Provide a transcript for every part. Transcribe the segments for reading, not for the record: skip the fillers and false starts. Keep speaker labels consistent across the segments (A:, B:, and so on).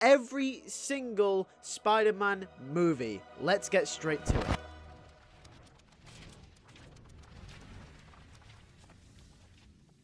A: every single Spider-Man movie. Let's get straight to it.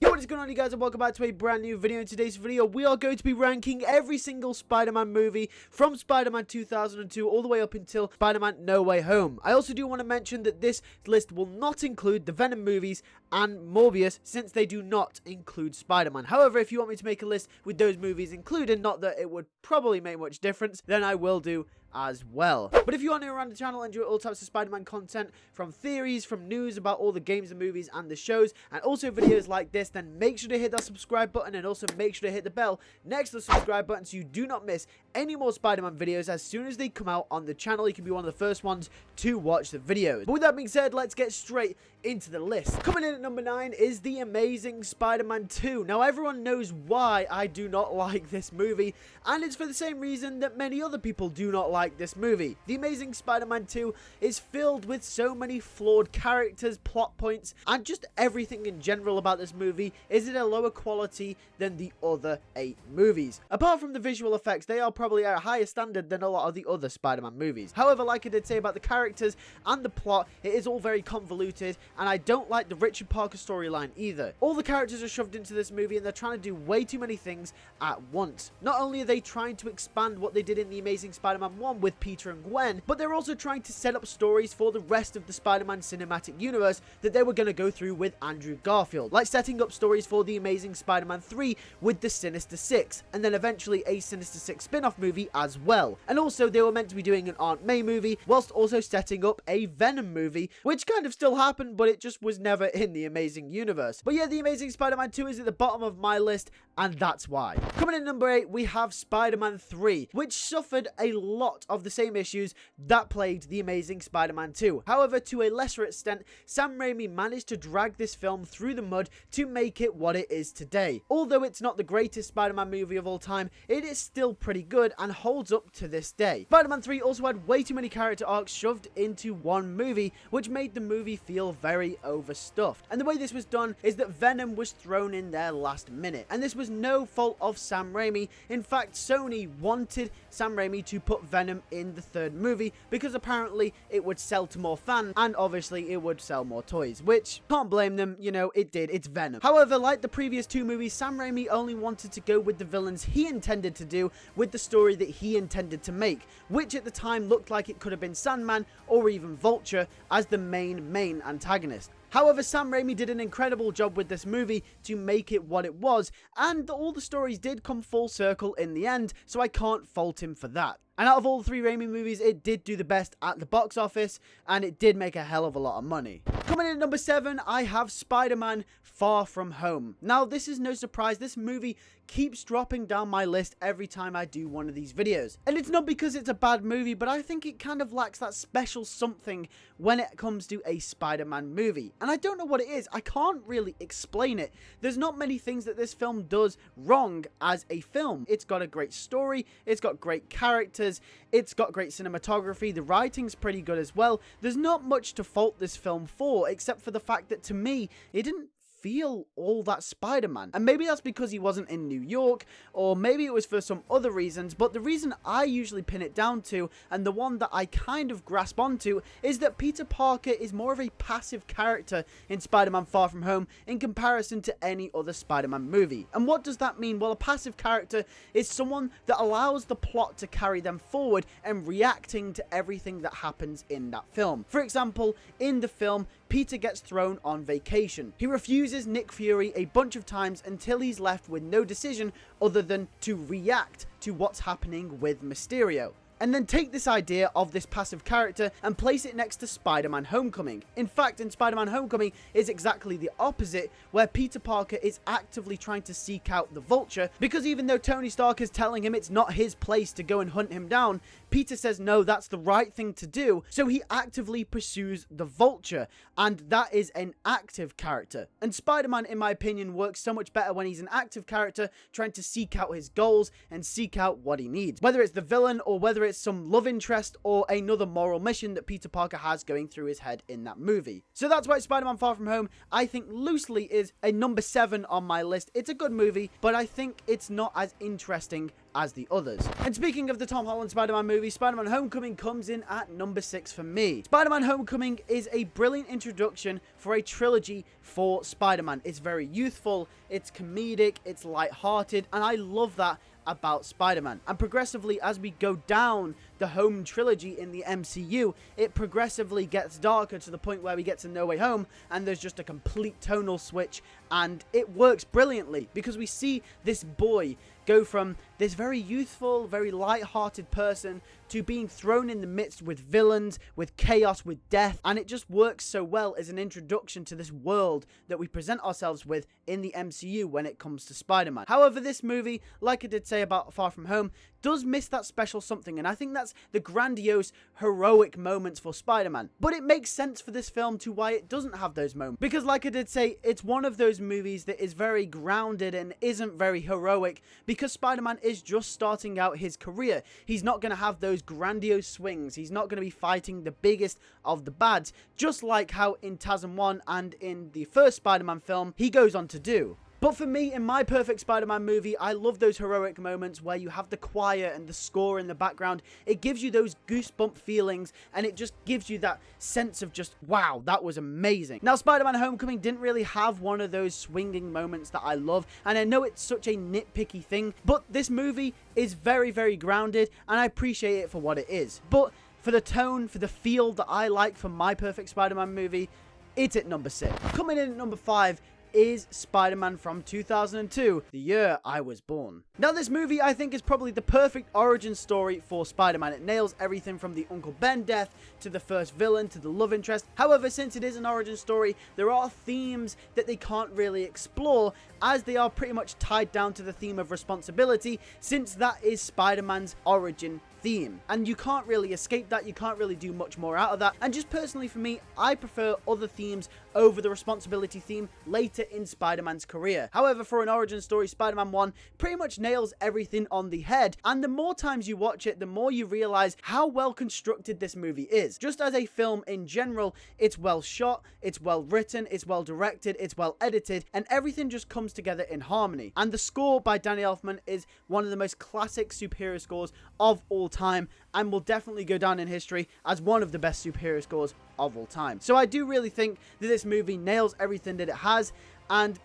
A: What is going on, you guys, and welcome back to a brand new video. In today's video, we are going to be ranking every single Spider-Man movie from Spider-Man 2002 all the way up until Spider-Man No Way Home. I also do want to mention that this list will not include the Venom movies and Morbius, since they do not include Spider-Man. However, if you want me to make a list with those movies included, not that it would probably make much difference, then I will do as well. But if you are new around the channel and enjoy all types of Spider-Man content, from theories, from news about all the games and movies and the shows, and also videos like this, then make sure to hit that subscribe button, and also make sure to hit the bell next to the subscribe button so you do not miss any more Spider-Man videos as soon as they come out on the channel. You can be one of the first ones to watch the videos. But with that being said, let's get straight into the list. Coming in at number 9 is The Amazing Spider-Man 2. Now, everyone knows why I do not like this movie, and it's for the same reason that many other people do not like this movie. The Amazing Spider-Man 2 is filled with so many flawed characters, plot points, and just everything in general about this movie is at a lower quality than the other 8 movies. Apart from the visual effects, they are probably at a higher standard than a lot of the other Spider-Man movies. However, like I did say about the characters and the plot, it is all very convoluted, and I don't like the Richard Parker storyline either. All the characters are shoved into this movie, and they're trying to do way too many things at once. Not only are they trying to expand what they did in The Amazing Spider-Man 1 with Peter and Gwen, but they're also trying to set up stories for the rest of the Spider-Man cinematic universe that they were going to go through with Andrew Garfield, like setting up stories for The Amazing Spider-Man 3 with the Sinister Six, and then eventually a Sinister Six spin-off movie as well. And also, they were meant to be doing an Aunt May movie, whilst also setting up a Venom movie, which kind of still happened, but it just was never in the Amazing universe. But yeah, The Amazing Spider-Man 2 is at the bottom of my list, and that's why. Coming in at number 8, we have SpiderMan 3, which suffered a lot of the same issues that plagued The Amazing Spider-Man 2. However, to a lesser extent, Sam Raimi managed to drag this film through the mud to make it what it is today. Although it's not the greatest Spider-Man movie of all time, it is still pretty good and holds up to this day. Spider-Man 3 also had way too many character arcs shoved into one movie, which made the movie feel very overstuffed. And the way this was done is that Venom was thrown in there last minute, and this was no fault of Sam Raimi. In fact, Sony wanted Sam Raimi to put Venom in the third movie because apparently it would sell to more fans, and obviously it would sell more toys, which can't blame them, you know, it did, it's Venom. However, like the previous 2 movies, Sam Raimi only wanted to go with the villains he intended to do with the story that he intended to make, which at the time looked like it could have been Sandman or even Vulture as the main antagonist. However, Sam Raimi did an incredible job with this movie to make it what it was, and all the stories did come full circle in the end, so I can't fault him for that. And out of all 3 Raimi movies, it did do the best at the box office, and it did make a hell of a lot of money. Coming in at number 7, I have Spider-Man Far From Home. Now, this is no surprise, this movie keeps dropping down my list every time I do one of these videos. And it's not because it's a bad movie, but I think it kind of lacks that special something when it comes to a Spider-Man movie. And I don't know what it is, I can't really explain it. There's not many things that this film does wrong as a film. It's got a great story, it's got great characters, it's got great cinematography, the writing's pretty good as well. There's not much to fault this film for, except for the fact that to me, it didn't feel all that Spider-Man. And maybe that's because he wasn't in New York, or maybe it was for some other reasons, but the reason I usually pin it down to, and the one that I kind of grasp onto, is that Peter Parker is more of a passive character in Spider-Man Far From Home in comparison to any other Spider-Man movie. And what does that mean? Well, a passive character is someone that allows the plot to carry them forward and reacting to everything that happens in that film. For example, in the film, Peter gets thrown on vacation. He refuses Nick Fury a bunch of times until he's left with no decision other than to react to what's happening with Mysterio. And then take this idea of this passive character and place it next to Spider-Man Homecoming. In fact, in Spider-Man Homecoming is exactly the opposite, where Peter Parker is actively trying to seek out the Vulture, because even though Tony Stark is telling him it's not his place to go and hunt him down, Peter says no, that's the right thing to do, so he actively pursues the Vulture, and that is an active character. And Spider-Man, in my opinion, works so much better when he's an active character trying to seek out his goals and seek out what he needs. Whether it's the villain or whether it's there's some love interest or another moral mission that Peter Parker has going through his head in that movie. So that's why Spider-Man Far From Home, I think loosely is a number 7 on my list. It's a good movie, but I think it's not as interesting as the others. And speaking of the Tom Holland Spider-Man movie, Spider-Man Homecoming comes in at number 6 for me. Spider-Man Homecoming is a brilliant introduction for a trilogy for Spider-Man. It's very youthful, it's comedic, it's light-hearted, and I love that about Spider-Man. And progressively, as we go down the home trilogy in the MCU, it progressively gets darker to the point where we get to No Way Home and there's just a complete tonal switch, and it works brilliantly because we see this boy go from this very youthful, very light-hearted person to being thrown in the midst with villains, with chaos, with death, and it just works so well as an introduction to this world that we present ourselves with in the MCU when it comes to Spider-Man. However, this movie, like I did say about Far From Home, does miss that special something, and I think that's the grandiose, heroic moments for Spider-Man. But it makes sense for this film to why it doesn't have those moments, because like I did say, it's one of those movies that is very grounded and isn't very heroic, because Spider-Man is just starting out his career. He's not going to have those grandiose swings. He's not going to be fighting the biggest of the bads, just like how in TASM 1 and in the first Spider-Man film, he goes on to do. But for me, in my perfect Spider-Man movie, I love those heroic moments where you have the choir and the score in the background. It gives you those goosebump feelings, and it just gives you that sense of just, wow, that was amazing. Now, Spider-Man Homecoming didn't really have one of those swinging moments that I love, and I know it's such a nitpicky thing, but this movie is very, very grounded, and I appreciate it for what it is. But for the tone, for the feel that I like for my perfect Spider-Man movie, it's at number 6. Coming in at number 5 is Spider-Man from 2002, the year I was born. Now, this movie I think is probably the perfect origin story for Spider-Man. It nails everything from the Uncle Ben death to the first villain to the love interest. However, since it is an origin story, there are themes that they can't really explore, as they are pretty much tied down to the theme of responsibility, since that is Spider-Man's origin theme, and you can't really escape that. You can't really do much more out of that, and just personally for me, I prefer other themes over the responsibility theme later in Spider-Man's career. However, for an origin story, Spider-Man 1 pretty much nails everything on the head, and the more times you watch it, the more you realize how well constructed this movie is. Just as a film in general, it's well shot, it's well written, it's well directed, it's well edited, and everything just comes together in harmony. And the score by Danny Elfman is one of the most classic superhero scores of all time, and will definitely go down in history as one of the best superhero scores of all time. So I do really think that this movie nails everything that it has,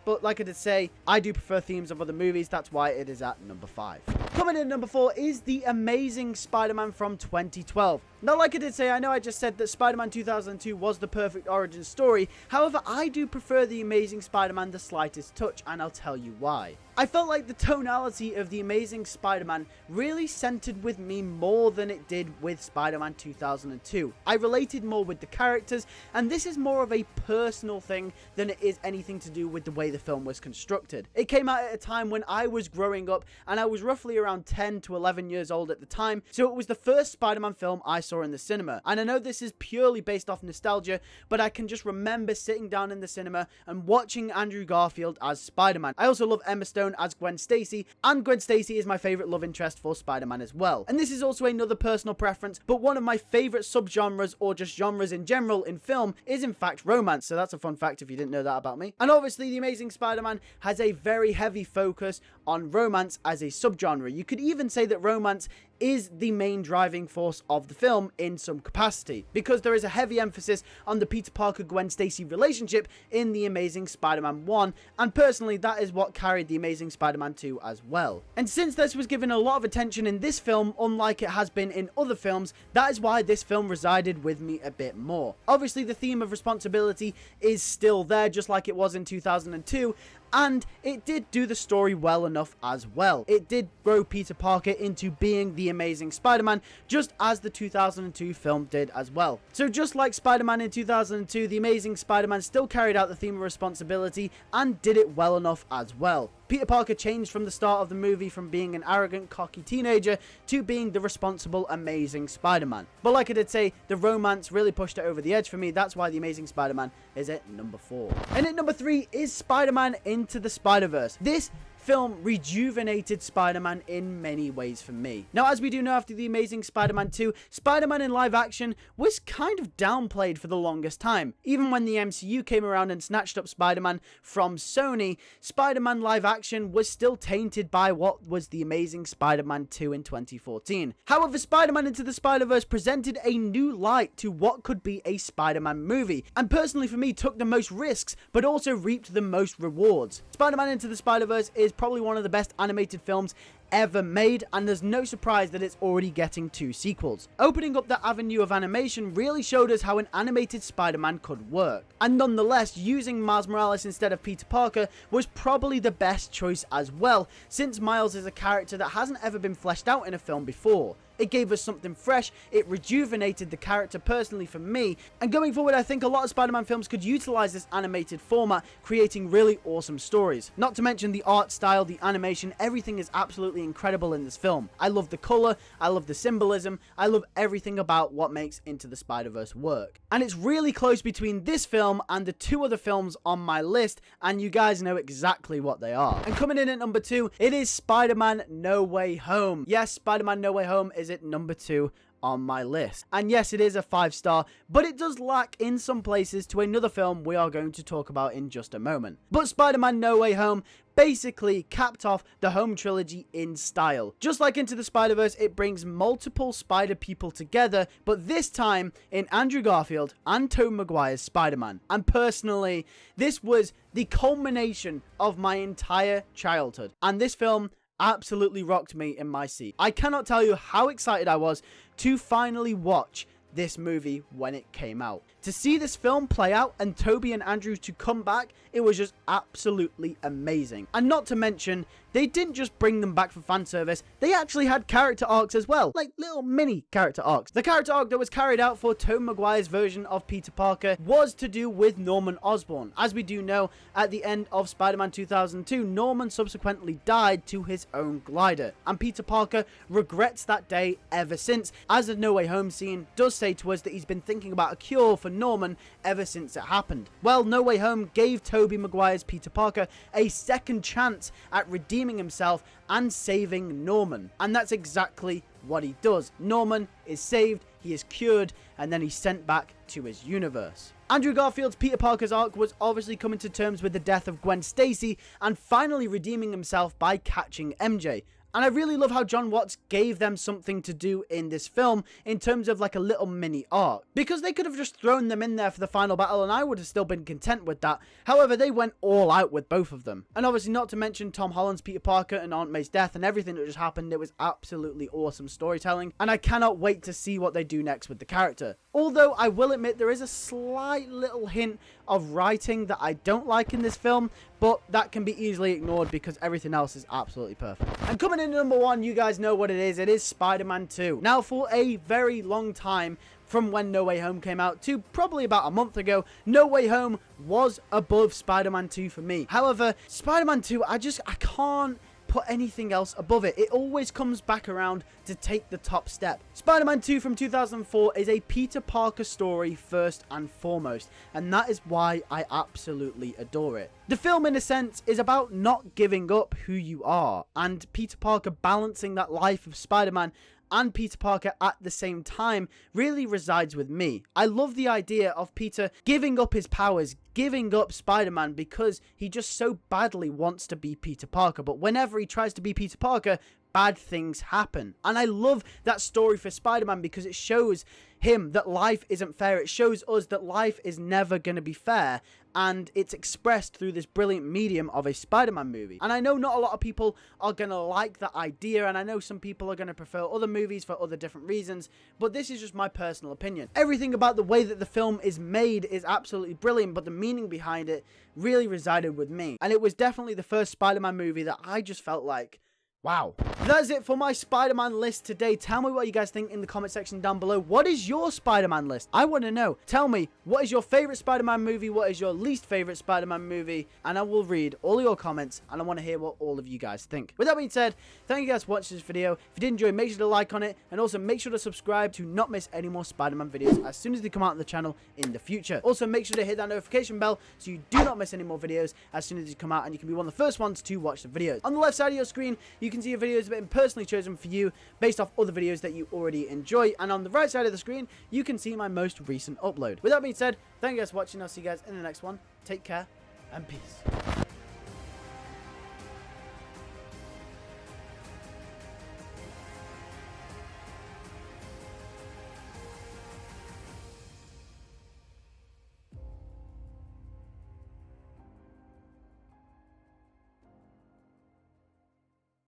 A: but like I did say, I do prefer themes of other movies. That's why it is at number 5. Coming in at number 4 is The Amazing Spider-Man from 2012. Now, like I did say, I know I just said that Spider-Man 2002 was the perfect origin story. However, I do prefer The Amazing Spider-Man the slightest touch, and I'll tell you why. I felt like the tonality of The Amazing Spider-Man really centered with me more than it did with Spider-Man 2002. I related more with the characters, and this is more of a personal thing than it is anything to do with the way the film was constructed. It came out at a time when I was growing up, and I was roughly around 10 to 11 years old at the time, so it was the first Spider-Man film I saw in the cinema. And I know this is purely based off nostalgia, but I can just remember sitting down in the cinema and watching Andrew Garfield as Spider-Man. I also love Emma Stone as Gwen Stacy, and Gwen Stacy is my favorite love interest for Spider-Man as well. And this is also another personal preference, but one of my favorite subgenres, or just genres in general in film, is in fact romance. So that's a fun fact if you didn't know that about me. And obviously, The Amazing Spider-Man has a very heavy focus on romance as a subgenre. You could even say that romance is the main driving force of the film in some capacity, because there is a heavy emphasis on the Peter Parker-Gwen Stacy relationship in The Amazing Spider-Man 1, and personally that is what carried The Amazing Spider-Man 2 as well. And since this was given a lot of attention in this film, unlike it has been in other films, that is why this film resided with me a bit more. Obviously, the theme of responsibility is still there, just like it was in 2002, and it did do the story well enough as well. It did grow Peter Parker into being the Amazing Spider-Man, just as the 2002 film did as well. So just like Spider-Man in 2002, The Amazing Spider-Man still carried out the theme of responsibility and did it well enough as well. Peter Parker changed from the start of the movie from being an arrogant, cocky teenager to being the responsible, amazing Spider-Man. But like I did say, the romance really pushed it over the edge for me. That's why The Amazing Spider-Man is at number 4. And at number 3 is Spider-Man Into the Spider-Verse. This film rejuvenated Spider-Man in many ways for me. Now, as we do know, after the amazing Spider-Man 2, Spider-Man in live action was kind of downplayed for the longest time. Even when the MCU came around and snatched up Spider-Man from Sony, Spider-Man live action was still tainted by what was the amazing Spider-Man 2 in 2014. However, Spider-Man Into the Spider-Verse presented a new light to what could be a Spider-Man movie, and personally for me took the most risks, but also reaped the most rewards. Spider-Man Into the Spider-Verse is probably one of the best animated films ever made, and there's no surprise that it's already getting 2 sequels. Opening up that avenue of animation really showed us how an animated Spider-Man could work. And nonetheless, using Miles Morales instead of Peter Parker was probably the best choice as well, since Miles is a character that hasn't ever been fleshed out in a film before. It gave us something fresh, it rejuvenated the character personally for me, and going forward I think a lot of Spider-Man films could utilize this animated format, creating really awesome stories. Not to mention the art style, the animation, everything is absolutely incredible in this film. I love the color, I love the symbolism, I love everything about what makes Into the Spider-Verse work. And it's really close between this film and the 2 other films on my list, and you guys know exactly what they are. And coming in at number 2, it is Spider-Man No Way Home. Yes, Spider-Man No Way Home is at number 2 on my list. And yes, it is a 5-star, but it does lack in some places to another film we are going to talk about in just a moment. But Spider-Man No Way Home basically capped off the Home trilogy in style. Just like Into the Spider-Verse, it brings multiple Spider people together, but this time in Andrew Garfield and Tobey Maguire's Spider-Man. And personally, this was the culmination of my entire childhood. And this film absolutely rocked me in my seat. I cannot tell you how excited I was to finally watch this movie when it came out. To see this film play out and Toby and Andrew to come back, it was just absolutely amazing. And not to mention, they didn't just bring them back for fan service, they actually had character arcs as well, like little mini character arcs. The character arc that was carried out for Tobey Maguire's version of Peter Parker was to do with Norman Osborn. As we do know, at the end of Spider-Man 2002, Norman subsequently died to his own glider, and Peter Parker regrets that day ever since, as the No Way Home scene does say to us that he's been thinking about a cure for Norman ever since it happened. Well, No Way Home gave Tobey Maguire's Peter Parker a second chance at redeeming himself and saving Norman, and that's exactly what he does. Norman is saved, he is cured, and then he's sent back to his universe. Andrew Garfield's Peter Parker's arc was obviously coming to terms with the death of Gwen Stacy and finally redeeming himself by catching MJ. And I really love how John Watts gave them something to do in this film in terms of like a little mini arc. Because they could have just thrown them in there for the final battle and I would have still been content with that. However, they went all out with both of them. And obviously not to mention Tom Holland's Peter Parker and Aunt May's death and everything that just happened. It was absolutely awesome storytelling. And I cannot wait to see what they do next with the character. Although I will admit there is a slight little hint of writing that I don't like in this film, but that can be easily ignored because everything else is absolutely perfect. And coming in at number 1, you guys know what it is Spider-Man 2. Now, for a very long time, from when No Way Home came out to probably about a month ago, No Way Home was above Spider-Man 2 for me. However, Spider-Man 2, I can't put anything else above it. It always comes back around to take the top step. Spider-Man 2 from 2004 is a Peter Parker story first and foremost, and that is why I absolutely adore it. The film, in a sense, is about not giving up who you are, and Peter Parker balancing that life of Spider-Man and Peter Parker at the same time really resides with me. I love the idea of Peter giving up his powers, giving up Spider-Man because he just so badly wants to be Peter Parker, but whenever he tries to be Peter Parker, bad things happen. And I love that story for Spider-Man because it shows him that life isn't fair. It shows us that life is never going to be fair, and it's expressed through this brilliant medium of a Spider-Man movie. And I know not a lot of people are going to like that idea, and I know some people are going to prefer other movies for other different reasons, but this is just my personal opinion. Everything about the way that the film is made is absolutely brilliant, but the meaning behind it really resided with me. And it was definitely the first Spider-Man movie that I just felt like, wow. that's it for my Spider-Man list today. Tell me what you guys think in the comment section down below. What is your Spider-Man list? I want to know. Tell me, what is your favorite Spider-Man movie? What is your least favorite Spider-Man movie? And I will read all your comments, and I want to hear what all of you guys think. With that being said, thank you guys for watching this video. If you did enjoy, make sure to like on it, and also make sure to subscribe to not miss any more Spider-Man videos as soon as they come out on the channel in the future. Also, make sure to hit that notification bell so you do not miss any more videos as soon as they come out, and you can be one of the first ones to watch the videos. On the left side of your screen, you can see your videos that have been personally chosen for you based off other videos that you already enjoy, and on the right side of the screen, you can see my most recent upload. With that being said, thank you guys for watching. I'll see you guys in the next one. Take care and peace.